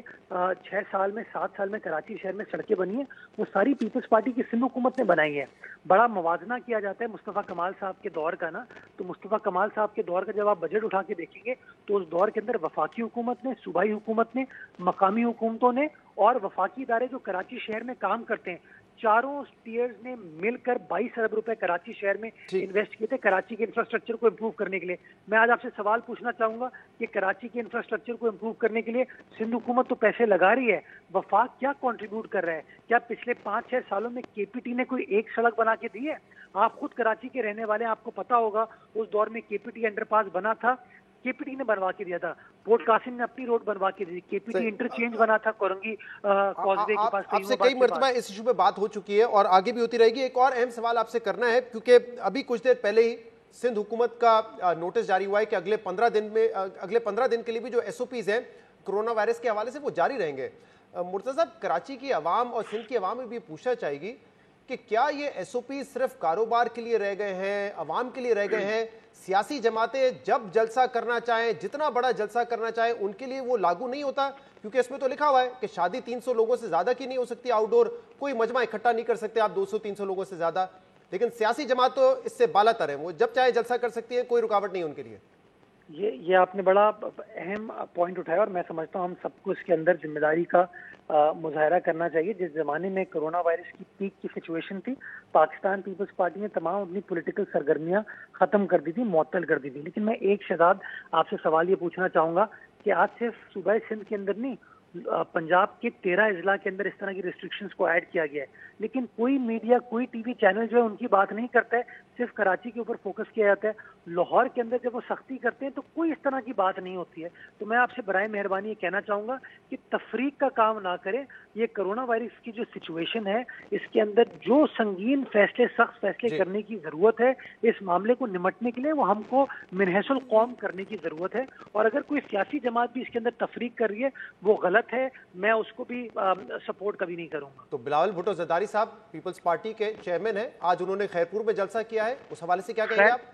[SPEAKER 7] 6 साल में 7 साल में कराची शहर में सड़कें बनी हैं वो सारी पीपल्स पार्टी की सिंध हुकूमत ने बनाई है। बड़ा मवाजना किया जाता है मुस्तफ़ा कमाल साहब के दौर का ना, तो मुस्तफ़ा कमाल साहब के दौर का जब आप बजट उठा के देखेंगे तो उस दौर के अंदर वफाकी हुकूमत ने, सूबाई हुकूमत ने, मकामी हुकूमतों ने और वफाकी इदारे जो कराची शहर में काम करते हैं, चारों स्टीयर्स ने मिलकर 22 अरब रुपए कराची शहर में इन्वेस्ट किए थे कराची के इंफ्रास्ट्रक्चर को इम्प्रूव करने के लिए। मैं आज आपसे सवाल पूछना चाहूंगा कि कराची के इंफ्रास्ट्रक्चर को इम्प्रूव करने के लिए सिंध हुकूमत तो पैसे लगा रही है, वफाक क्या कंट्रीब्यूट कर रहा है? क्या पिछले 5-6 सालों में केपीटी ने कोई एक सड़क बना के दी है? आप खुद कराची के रहने वाले, आपको पता होगा उस दौर में केपीटी अंडरपास बना था, केपीटी ने बनवा के दिया था। पोर्ट कासिम ने अपनी रोड बनवा के दी, केपीटी इंटरचेंज बना था कोरंगी कॉजवे के पास।
[SPEAKER 1] आपसे कई मरतबा इस इशू पे बात हो चुकी है और आगे भी होती रहेगी। एक और अहम सवाल आपसे करना है, क्योंकि अभी कुछ देर पहले ही सिंध हुकूमत का नोटिस जारी हुआ है कि अगले 15 दिन के लिए भी जो SOPs हैं कोरोना वायरस के हवाले से वो जारी रहेंगे। मुर्तज़ा साहब, कराची की आवाम और सिंध की आवाम में भी पूछना चाहेगी कि क्या ये SOP सिर्फ कारोबार के लिए रह गए हैं, आवाम के लिए रह गए हैं? सियासी जमातें जब जलसा करना चाहें, जितना बड़ा जलसा करना चाहें, उनके लिए वो लागू नहीं होता? क्योंकि इसमें तो लिखा हुआ है कि शादी 300 लोगों से ज्यादा की नहीं हो सकती, आउटडोर कोई मजमा इकट्ठा नहीं कर सकते आप 200-300 लोगों से ज्यादा। लेकिन सियासी जमात तो इससे बालातर है, वो जब चाहे जलसा कर सकती है, कोई रुकावट नहीं उनके लिए।
[SPEAKER 7] ये आपने बड़ा अहम पॉइंट उठाया और मैं समझता हूँ हम सबको इसके अंदर जिम्मेदारी का मुजाहरा करना चाहिए। जिस जमाने में कोरोना वायरस की पीक की सिचुएशन थी, पाकिस्तान पीपल्स पार्टी ने तमाम अपनी पॉलिटिकल सरगर्मियां खत्म कर दी थी, मुअत्तल कर दी थी। लेकिन मैं एक शहजाद आपसे सवाल ये पूछना चाहूंगा कि आज सिर्फ सूबे सिंध के अंदर नहीं, पंजाब के 13 अजला के अंदर इस तरह की रिस्ट्रिक्शंस को ऐड किया गया है, लेकिन कोई मीडिया, कोई टीवी चैनल जो है उनकी बात नहीं करता है, सिर्फ कराची के ऊपर फोकस किया जाता है। लाहौर के अंदर जब वो सख्ती करते हैं तो कोई इस तरह की बात नहीं होती है। तो मैं आपसे बराए मेहरबानी ये कहना चाहूंगा कि तफरीक का काम ना करें। ये कोरोना वायरस की जो सिचुएशन है, इसके अंदर जो संगीन फैसले, सख्त फैसले करने की जरूरत है, इस मामले को निमटने के लिए वो हमको मिनहसुल कौम करने की जरूरत है। और अगर कोई सियासी जमात भी इसके अंदर तफरीक कर रही है वो गलत है, मैं उसको भी सपोर्ट कभी नहीं करूंगा।
[SPEAKER 1] तो बिलावल भुट्टो जरदारी साहब पीपल्स पार्टी के चेयरमैन हैं, आज उन्होंने खैरपुर में जलसा किया है, उस हवाले से क्या कहेंगे आप?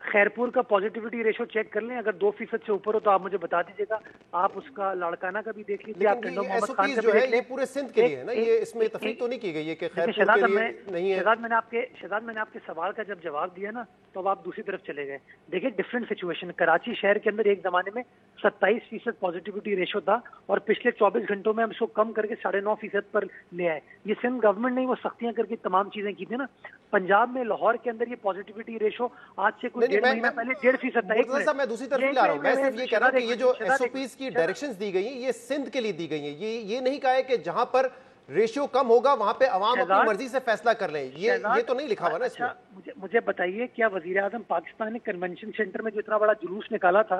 [SPEAKER 7] खैरपुर का पॉजिटिविटी रेशो चेक कर लें, अगर 2% से ऊपर हो तो आप मुझे बता दीजिएगा। आप उसका लाड़काना का भी देख लीजिए, आप टंडो मोहम्मद खान का भी देख लें।
[SPEAKER 1] ये पूरे सिंध के लिए है ना, ये इसमें तफरीक तो नहीं की गई है कि खैरपुर के लिए नहीं है।
[SPEAKER 7] शहजाद, मैंने आपके सवाल का जब जवाब दिया ना तो अब आप दूसरी तरफ चले गए। देखिए डिफरेंट सिचुएशन, कराची शहर के अंदर एक जमाने में 27% पॉजिटिविटी रेशो था और पिछले 24 घंटों में हम इसको कम करके 9.5% पर ले आए। ये सिंध गवर्नमेंट ने वो सख्तियां करके तमाम चीजें की थी ना। पंजाब में लाहौर के अंदर ये पॉजिटिविटी रेशो आज से कुछ 1.5 महीना पहले 1.5% था।
[SPEAKER 1] मैं दूसरी तरफ ला रहा हूँ, मैं सिर्फ ये कह रहा हूँ कि ये जो SOPs की डायरेक्शंस दी गई हैं ये सिंध के लिए दी गई हैं। ये नहीं कहा है कि जहां पर रेशियो कम होगा वहां पे अवाम अपनी मर्जी से फैसला कर लें, ये तो नहीं लिखा हुआ ना इसमें।
[SPEAKER 7] मुझे बताइए, क्या वजीर आजम पाकिस्तान ने कन्वेंशन सेंटर में जो इतना बड़ा जुलूस निकाला था,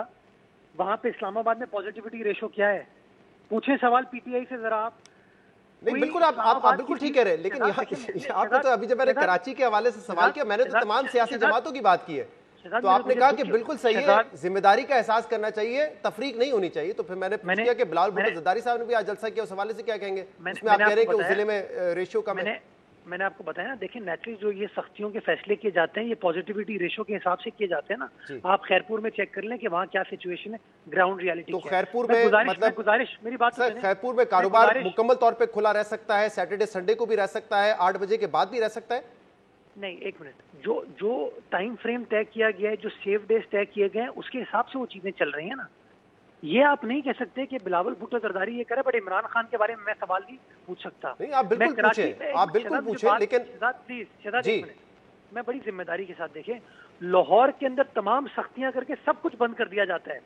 [SPEAKER 7] वहां पे इस्लामाबाद में पॉजिटिविटी रेशो क्या है? पूछें सवाल PTI से जरा आप।
[SPEAKER 1] नहीं, बिल्कुल आप बिल्कुल ठीक कह रहे हैं, लेकिन आपने तो अभी जब मैंने कराची के हवाले से सवाल किया, मैंने तो तमाम सियासी जमातों की बात की है। تو آپ نے کہا کہ بالکل صحیح ہے, ذمہ داری کا احساس کرنا چاہیے, تفریق نہیں ہونی چاہیے. تو پھر میں نے پوچھ لیا کہ بلاول بھٹو زرداری صاحب نے بھی آج جلسہ کیا, اس حوالے سے کیا کہیں گے؟ اس میں آپ کہہ رہے ہیں کہ اس ضلع میں ریشو کم ہے.
[SPEAKER 7] میں نے آپ کو بتایا نا, دیکھیں نیچرلی جو یہ سختیوں کے فیصلے کیے جاتے ہیں یہ پازیٹیوٹی ریشو کے حساب سے کیے جاتے ہیں نا. آپ خیرپور میں چیک کر لیں کہ وہاں کیا سچویشن ہے, گراؤنڈ ریالٹی.
[SPEAKER 1] تو خیرپور میں مطلب
[SPEAKER 7] گزارش, میری بات سنیں,
[SPEAKER 1] خیرپور میں کاروبار مکمل طور پہ کھلا رہ سکتا ہے, سیٹرڈے سنڈے کو بھی رہ سکتا ہے, 8 بجے کے بعد بھی رہ سکتا ہے؟
[SPEAKER 7] نہیں, ایک منٹ, جو ٹائم فریم طے کیا گیا ہے, جو سیف ڈیز طے کیے گئے ہیں, اس کے حساب سے وہ چیزیں چل رہی ہیں نا. یہ آپ نہیں کہہ سکتے کہ بلاول بھٹو زرداری یہ کرے, بٹ عمران خان کے بارے میں سوال نہیں پوچھ سکتا.
[SPEAKER 1] نہیں, آپ بالکل پوچھیں, آپ بالکل پوچھیں, لیکن
[SPEAKER 7] شہزاد ایک منٹ, میں بڑی ذمہ داری کے ساتھ, دیکھیں لاہور کے اندر تمام سختیاں کر کے سب کچھ بند کر دیا جاتا ہے,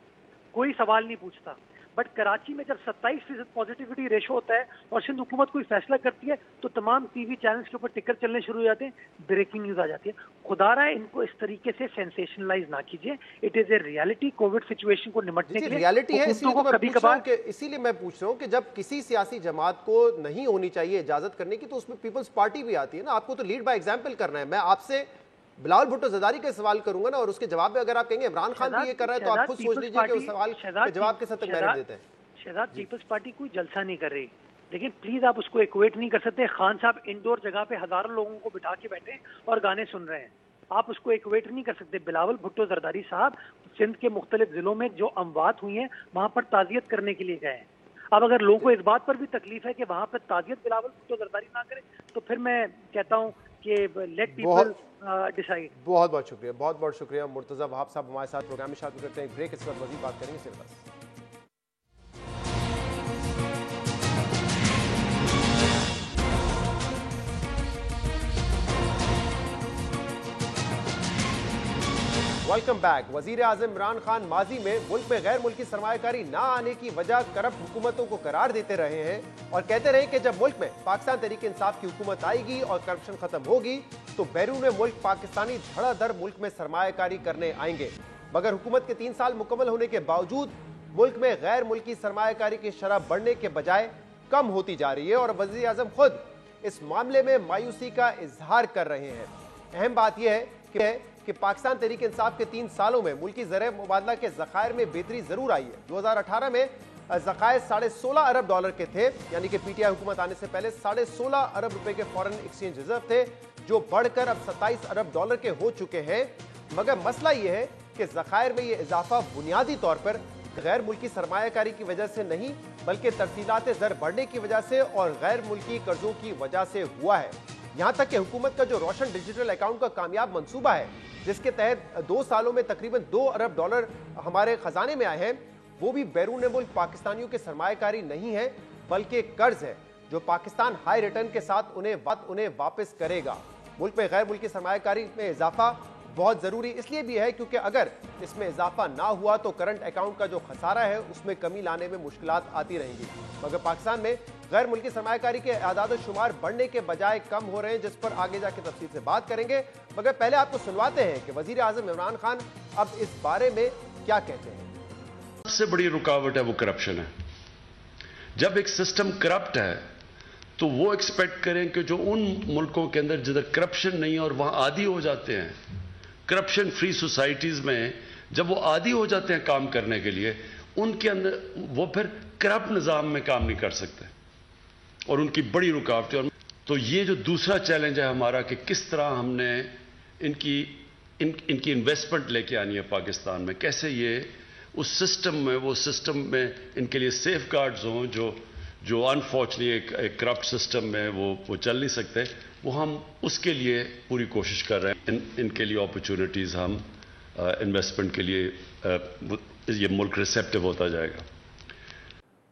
[SPEAKER 7] کوئی سوال نہیں پوچھتا. بٹ کراچی میں جب 27% پازیٹیوٹی ریشو ہوتا ہے اور سندھ حکومت کوئی فیصلہ کرتی ہے تو تمام ٹی وی چینلز کے اوپر ٹکر چلنے شروع ہو جاتے ہیں, بریکنگ نیوز آ جاتی ہے. خدا رہا ہے ان کو اس طریقے سے سینسیشنلائز نہ کیجیے. It is a reality, Covid situation کو نمٹنے کے لیے
[SPEAKER 1] ریالٹی ہے. اسی لیے میں پوچھ رہا ہوں کہ جب کسی سیاسی جماعت کو نہیں ہونی چاہیے اجازت کرنے کی, تو اس میں پیپلز پارٹی بھی آتی ہے نا. آپ کو تو لیڈ بائی ایگزامپل کرنا ہے. میں آپ سے بلاول بھٹو زرداری کا سوال کروں گا نا, اور اس کے جواب میں اگر آپ کہیں گے عمران خان بھی یہ کر رہا ہے, تو آپ خود سوچ لیجیے کہ اس سوال کے جواب کے ساتھ میرے دیتے ہیں.
[SPEAKER 7] شہزاد, پیپلز پارٹی کوئی جلسہ نہیں کر رہی, لیکن پلیز آپ اس کو ایکویٹ نہیں کر سکتے. خان صاحب انڈور جگہ پہ ہزاروں لوگوں کو بٹھا کے بیٹھے اور گانے سن رہے ہیں, آپ اس کو ایکویٹ نہیں کر سکتے. بلاول بھٹو زرداری صاحب سندھ کے مختلف ضلعوں میں جو اموات ہوئی ہیں وہاں پر تعزیت کرنے کے لیے گئے ہیں. اب اگر لوگوں کو اس بات پر بھی تکلیف ہے کہ وہاں پر تعزیت بلاول بھٹو زرداری نہ کرے, تو پھر میں کہتا ہوں کہ لیٹ پیپل ڈیسائیڈ.
[SPEAKER 1] بہت بہت شکریہ, بہت بہت شکریہ. مرتضیٰ وہاب صاحب ہمارے ساتھ پروگرام میں شامل کرتے ہیں. بریک, اس وقت مزید بات کریں گے صرف بس. Welcome back. وزیر اعظم عمران خان ماضی میں ملک میں غیر ملکی سرمایہ کاری نہ آنے کی وجہ کرپٹ حکومتوں کو قرار دیتے رہے ہیں, اور کہتے رہے کہ جب ملک میں پاکستان تحریک انصاف کی حکومت آئے گی اور کرپشن ختم ہوگی تو بیرون ملک پاکستانی دھڑا دھڑ ملک میں سرمایہ کاری کرنے آئیں گے. مگر حکومت کے 3 سال مکمل ہونے کے باوجود ملک میں غیر ملکی سرمایہ کاری کی شرح بڑھنے کے بجائے کم ہوتی جا رہی ہے, اور وزیر اعظم خود اس معاملے میں مایوسی کا اظہار کر رہے ہیں. اہم بات یہ ہے کہ پاکستان تحریک انصاف کے 3 سالوں میں ملکی زرعی مبادلہ کے ذخائر میں بہتری ضرور آئی ہے. 2018 میں ذخائر $16.5 ارب کے تھے, یعنی کہ پی ٹی آئی حکومت آنے سے پہلے $16.5 ارب کے فورن ایکسچینج ریزرو تھے, جو بڑھ کر اب $27 ارب کے ہو چکے ہیں. مگر مسئلہ یہ ہے کہ ذخائر میں یہ اضافہ بنیادی طور پر غیر ملکی سرمایہ کاری کی وجہ سے نہیں, بلکہ ترسیلات زر بڑھنے کی وجہ سے اور غیر ملکی قرضوں کی وجہ سے ہوا ہے. یہاں تک کہ حکومت کا جو روشن ڈیجیٹل اکاؤنٹ کا کامیاب منصوبہ ہے, جس کے تحت 2 سالوں میں تقریباً $2 ارب ہمارے خزانے میں آئے ہیں, وہ بھی بیرون ملک پاکستانیوں کے سرمایہ کاری نہیں ہے, بلکہ قرض ہے جو پاکستان ہائی ریٹرن کے ساتھ انہیں واپس کرے گا. ملک میں غیر ملکی سرمایہ کاری میں اضافہ بہت ضروری اس لیے بھی ہے کیونکہ اگر اس میں اضافہ نہ ہوا تو کرنٹ اکاؤنٹ کا جو خسارہ ہے اس میں کمی لانے میں مشکلات آتی رہیں گی. مگر پاکستان میں غیر ملکی سرمایہ کاری کے اعداد و شمار بڑھنے کے بجائے کم ہو رہے ہیں, جس پر آگے جا کے تفصیل سے بات کریں گے. مگر پہلے آپ کو سنواتے ہیں کہ وزیر اعظم عمران خان اب اس بارے میں کیا کہتے ہیں.
[SPEAKER 8] سب سے بڑی رکاوٹ ہے وہ کرپشن ہے. جب ایک سسٹم کرپٹ ہے تو وہ ایکسپیکٹ کریں کہ جو ان ملکوں کے اندر جدھر کرپشن نہیں ہے اور وہاں عادی ہو جاتے ہیں, کرپشن فری سوسائٹیز میں جب وہ عادی ہو جاتے ہیں کام کرنے کے لیے, ان کے اندر وہ پھر کرپٹ نظام میں کام نہیں کر سکتے, اور ان کی بڑی رکاوٹ ہے. تو یہ جو دوسرا چیلنج ہے ہمارا کہ کس طرح ہم نے ان کی انویسٹمنٹ لے کے آنی ہے پاکستان میں, کیسے یہ اس سسٹم میں وہ سسٹم میں ان کے لیے سیف گارڈز ہوں جو انفارچونیٹلی ایک کرپٹ سسٹم میں وہ چل نہیں سکتے, وہ ہم اس کے لیے پوری کوشش کر رہے ہیں. ان کے لیے اپرچونٹیز ہم انویسٹمنٹ کے لیے یہ ملک ریسیپٹیو ہوتا جائے گا.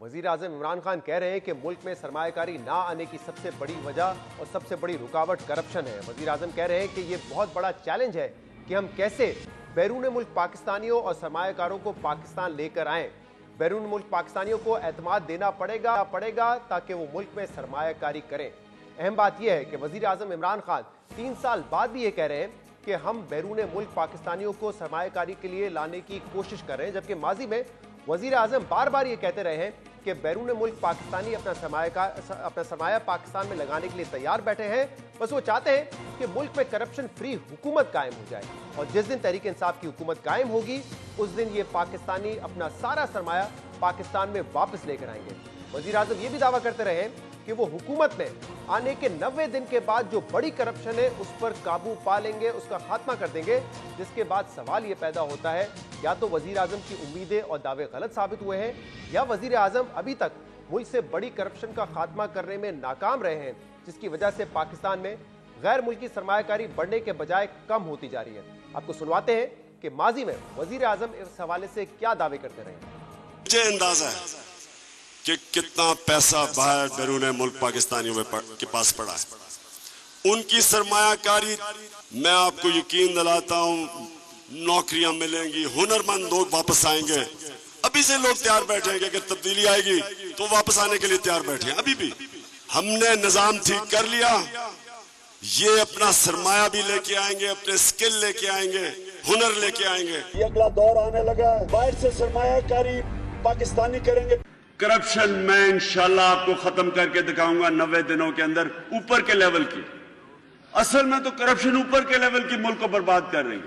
[SPEAKER 1] وزیر اعظم عمران خان کہہ رہے ہیں کہ ملک میں سرمایہ کاری نہ آنے کی سب سے بڑی وجہ اور سب سے بڑی رکاوٹ کرپشن ہے. وزیر اعظم کہہ رہے ہیں کہ یہ بہت بڑا چیلنج ہے کہ ہم کیسے بیرون ملک پاکستانیوں اور سرمایہ کاروں کو پاکستان لے کر آئیں. بیرون ملک پاکستانیوں کو اعتماد دینا پڑے گا تاکہ وہ ملک میں سرمایہ کاری کریں. اہم بات یہ ہے کہ وزیر اعظم عمران خان 3 سال بعد بھی یہ کہہ رہے ہیں کہ ہم بیرون ملک پاکستانیوں کو سرمایہ کاری کے لیے لانے کی کوشش کر رہے ہیں, جبکہ ماضی میں وزیر اعظم بار بار یہ کہتے رہے ہیں کہ बैरून मुल्क पाकिस्तानी अपना सरमाया पाकिस्तान में लगाने के लिए तैयार बैठे हैं। बस वो चाहते हैं कि मुल्क में करप्शन फ्री हुकूमत कायम हो जाए और जिस दिन तहरीक इंसाफ की हुकूमत कायम होगी उस दिन ये पाकिस्तानी अपना सारा सरमाया पाकिस्तान में वापस लेकर आएंगे। वजीर आजम ये भी दावा करते रहे कि वो हुकूमत में आने के 90 दिन के बाद जो बड़ी करप्शन है उस पर काबू पा लेंगे, उसका खात्मा कर देंगे। जिसके बाद सवाल ये पैदा होता है या तो वजीर आजम की उम्मीदें और दावे गलत साबित हुए हैं या वजीर आजम अभी तक मुल्क से बड़ी करप्शन का खात्मा करने में नाकाम रहे हैं, जिसकी वजह से पाकिस्तान में गैर मुल्की सरमायाकारी बढ़ने के बजाय कम होती जा रही है। आपको सुनवाते हैं कि माजी में वजीर आजम इस हवाले से क्या दावे करते रहे।
[SPEAKER 9] मुझे अंदाजा है कि कितना पैसा बाहर बैरून मुल्क पाकिस्तानियों के पास पड़ा है। उनकी सरमायाकारी, मैं आपको यकीन दिलाता हूं, नौकरियां मिलेंगी, हुनरमंद लोग वापस आएंगे। अभी से लोग तैयार बैठे कि तब्दीली आएगी तो वापस आने के लिए तैयार बैठे। अभी भी हमने निजाम ठीक कर लिया, ये अपना सरमाया भी लेके आएंगे, अपने स्किल लेके आएंगे, हुनर लेके आएंगे। ये अगला दौर आने लगा है, बाहर से सरमायाकारी पाकिस्तानी करेंगे।
[SPEAKER 8] करप्शन मैं इंशाल्लाह आपको खत्म करके दिखाऊंगा 90 दिनों के अंदर, ऊपर के लेवल की। असल में तो करप्शन ऊपर के लेवल की मुल्क को बर्बाद कर रही है,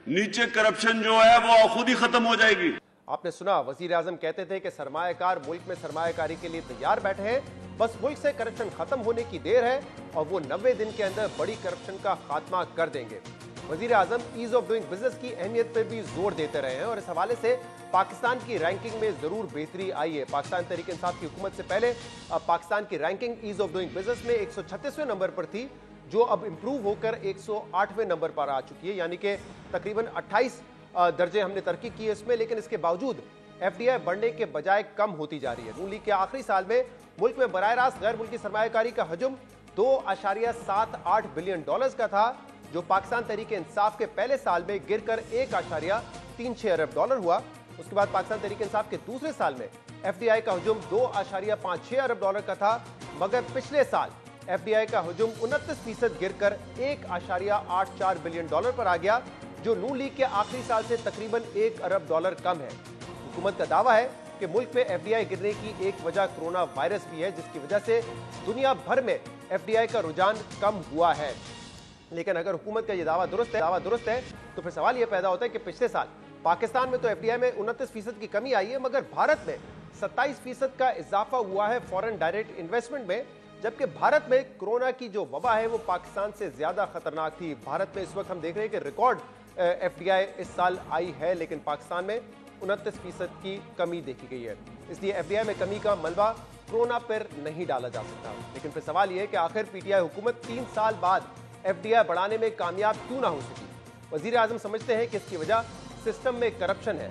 [SPEAKER 8] नीचे करप्शन जो है वो खुद ही खत्म हो जाएगी।
[SPEAKER 1] आपने सुना, वजीर आजम कहते थे कि सरमायाकार मुल्क में सरमायाकारी के लिए तैयार बैठे हैं, बस मुल्क से करप्शन खत्म होने की देर है और वो 90 दिन के अंदर बड़ी करप्शन का खात्मा कर देंगे। वजीर आजम ईज ऑफ डूइंग बिजनेस की अहमियत पर भी जोर देते रहे हैं और इस हवाले से पाकिस्तान की रैंकिंग में जरूर बेहतरी आई है। पाकिस्तान तहरीक इंसाफ की हुकूमत से पहले पाकिस्तान की ranking ease of doing business में 136वें नंबर पर थी, जो अब इंप्रूव होकर 108वें नंबर पर आ चुकी है, यानी कि तकरीबन 28 दर्जे हमने तरक्की की है इसमें। लेकिन इसके बावजूद FDI बढ़ने के बजाय कम होती जा रही है। नून लीग के आखिरी साल में मुल्क में बराह रास्त गैर मुल्की सरमायाकारी का हजम $2.78 बिलियन का था, जो पाकिस्तान तहरीक इंसाफ के पहले साल में गिरकर $1.36 अरब हुआ। उसके बाद पाकिस्तान तहरीक इंसाफ के दूसरे साल में FDI का हजम $2.56 अरब का था, मगर पिछले साल FDI का हजम 29% गिरकर $1.84 बिलियन पर आ गया, जो नून लीग के आखिरी साल से तकरीबन $1 अरब कम है। हुकूमत का दावा है कि मुल्क में FDI गिरने की एक वजह कोरोना वायरस भी है, जिसकी वजह से दुनिया भर में FDI का रुझान कम हुआ है। लेकिन अगर हुकूमत का ये दावा दुरुस्त है तो फिर सवाल ये पैदा होता है कि पिछले साल पाकिस्तान में तो FDI में 29% की कमी आई है, मगर भारत में 27% का इजाफा हुआ है फॉरेन डायरेक्ट इन्वेस्टमेंट में, जबकि भारत में कोरोना की जो वबा है वो पाकिस्तान से ज्यादा खतरनाक थी। भारत में इस वक्त हम देख रहे हैं कि रिकॉर्ड FDI इस साल आई है, लेकिन पाकिस्तान में 29% की कमी देखी गई है। इसलिए FDI में कमी का मलबा कोरोना पर नहीं डाला जा सकता। लेकिन फिर सवाल यह है कि आखिर PTI हुकूमत 3 साल बाद FDI बढ़ाने में कामयाब क्यों ना हो सकी। वजीर आजम समझते हैं कि इसकी वजह सिस्टम में करप्शन है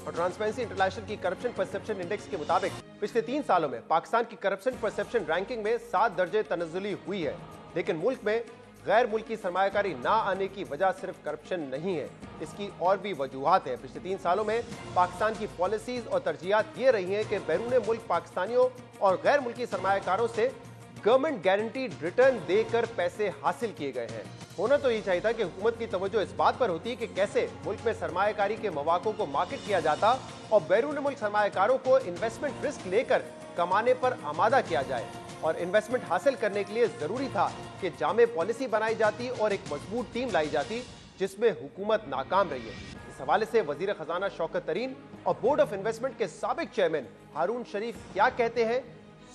[SPEAKER 1] और ट्रांसपेरेंसी इंटरनेशनल की करप्शन परसेप्शन इंडेक्स के मुताबिक पिछले 3 सालों में पाकिस्तान की करप्शन परसेप्शन रैंकिंग में 7 दर्जे तनज़्ज़ुली हुई है। लेकिन मुल्क में गैर मुल्की सरमायाकारी ना आने की वजह सिर्फ करप्शन नहीं है, इसकी और भी वजूहात है। पिछले 3 सालों में पाकिस्तान की पॉलिसीज और तरजीहात ये रही हैं कि बैरून मुल्क पाकिस्तानियों और गैर मुल्की सरमायाकारों से गवर्नमेंट गारंटीड रिटर्न देकर पैसे हासिल किए गए हैं। होना तो ये चाहिए था कि हुकूमत की तवज्जो इस बात पर होती है कि कैसे मुल्क में सरमायाकारी के मौक़ों को मार्केट किया जाता और बैरून मुल्क सरमायाकारों को इन्वेस्टमेंट रिस्क लेकर कमाने पर आमादा किया जाए। और इन्वेस्टमेंट हासिल करने के लिए जरूरी था कि जामे पॉलिसी बनाई जाती और एक मजबूत टीम लाई जाती, जिसमें हुकूमत नाकाम रही है। इस हवाले से वजीर खजाना शौकत तरीन और बोर्ड ऑफ इन्वेस्टमेंट के साबिक चेयरमैन हारून शरीफ क्या कहते हैं,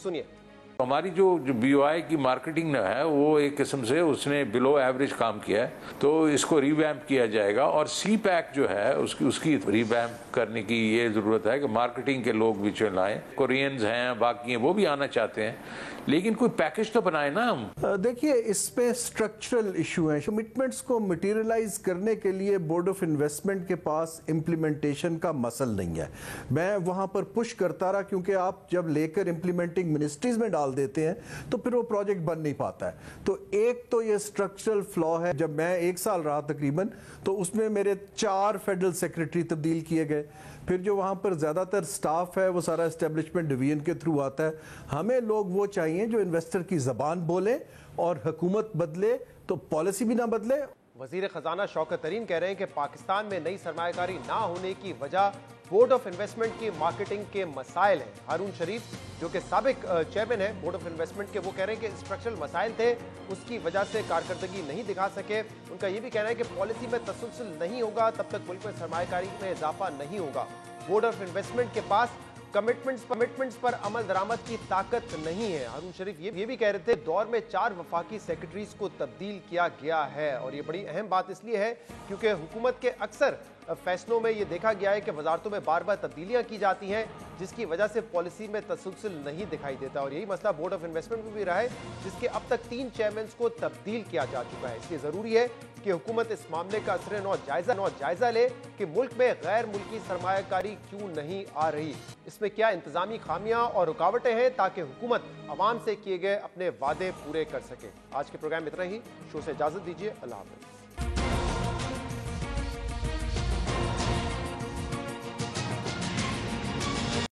[SPEAKER 1] सुनिए।
[SPEAKER 10] हमारी जो BOI की मार्केटिंग है वो एक किस्म से उसने बिलो एवरेज काम किया है, तो इसको रिवैम्प किया जाएगा। और CPAC जो है उसकी रिवैम्प करने की ये ज़रूरत है कि मार्केटिंग के लोग भी चल आए, कोरियंस हैं, बाकी हैं, वो भी आना चाहते हैं, लेकिन कोई पैकेज तो बनाए ना हम।
[SPEAKER 11] देखिए, इस पे स्ट्रक्चरल इशू है। कमिटमेंट्स को मटेरियलाइज करने के लिए बोर्ड ऑफ इन्वेस्टमेंट के पास इम्प्लीमेंटेशन का मसल नहीं है। मैं वहां पर पुश करता रहा, क्योंकि आप जब लेकर इम्प्लीमेंटिंग मिनिस्ट्रीज में डाल देते हैं तो फिर वो प्रोजेक्ट बन नहीं पाता है। तो एक तो ये स्ट्रक्चरल फ्लॉ है। जब मैं 1 साल रहा तकरीबन, तो उसमें मेरे 4 फेडरल सेक्रेटरी तब्दील किए गए। फिर जो वहाँ पर ज़्यादातर स्टाफ है वो सारा एस्टेब्लिशमेंट डिवीजन के थ्रू आता है। हमें लोग वो चाहिए जो इन्वेस्टर की ज़बान बोले, और हुकूमत बदले तो पॉलिसी भी ना बदले।
[SPEAKER 1] वजीर खजाना शौकत तरीन कह रहे हैं कि पाकिस्तान में नई सरमायाकारी ना होने की वजह बोर्ड ऑफ इन्वेस्टमेंट की मार्केटिंग के मसाइल हैं। हारून शरीफ जो कि साबिक चेयरमैन है बोर्ड ऑफ इन्वेस्टमेंट के, वो कह रहे हैं कि स्ट्रक्चरल मसाइल थे, उसकी वजह से कारकर्दगी नहीं दिखा सके। उनका ये भी कहना है कि पॉलिसी में तसलसल नहीं होगा तब तक मुल्क में सरमायाकारी में इजाफा नहीं होगा। बोर्ड ऑफ इन्वेस्टमेंट के पास कमिटमेंट्स पर अमल दरामद की ताकत नहीं है। हारून शरीफ ये भी कह रहे थे दौर में 4 वफाकी सेक्रेटरीज को तब्दील किया गया है, और ये बड़ी अहम बात इसलिए है क्योंकि हुकूमत के अक्सर फैसलों में ये देखा गया है कि वजारतों में बार बार तब्दीलियां की जाती हैं, जिसकी वजह से पॉलिसी में तसलसल नहीं दिखाई देता, और यही मसला बोर्ड ऑफ इन्वेस्टमेंट में भी रहा है, जिसके अब तक 3 चेयरमैन को तब्दील किया जा चुका है। इसलिए जरूरी है कि हुकूमत इस मामले का असर नौ जायजा ले कि मुल्क में गैर मुल्की सरमायाकारी क्यों नहीं आ रही, इसमें क्या इंतजामी खामियां और रुकावटें हैं, ताकि हुकूमत अवाम से किए गए अपने वादे पूरे कर सके। आज के प्रोग्राम में इतना ही। शो से इजाजत दीजिए। अल्लाह हाफ़िज़।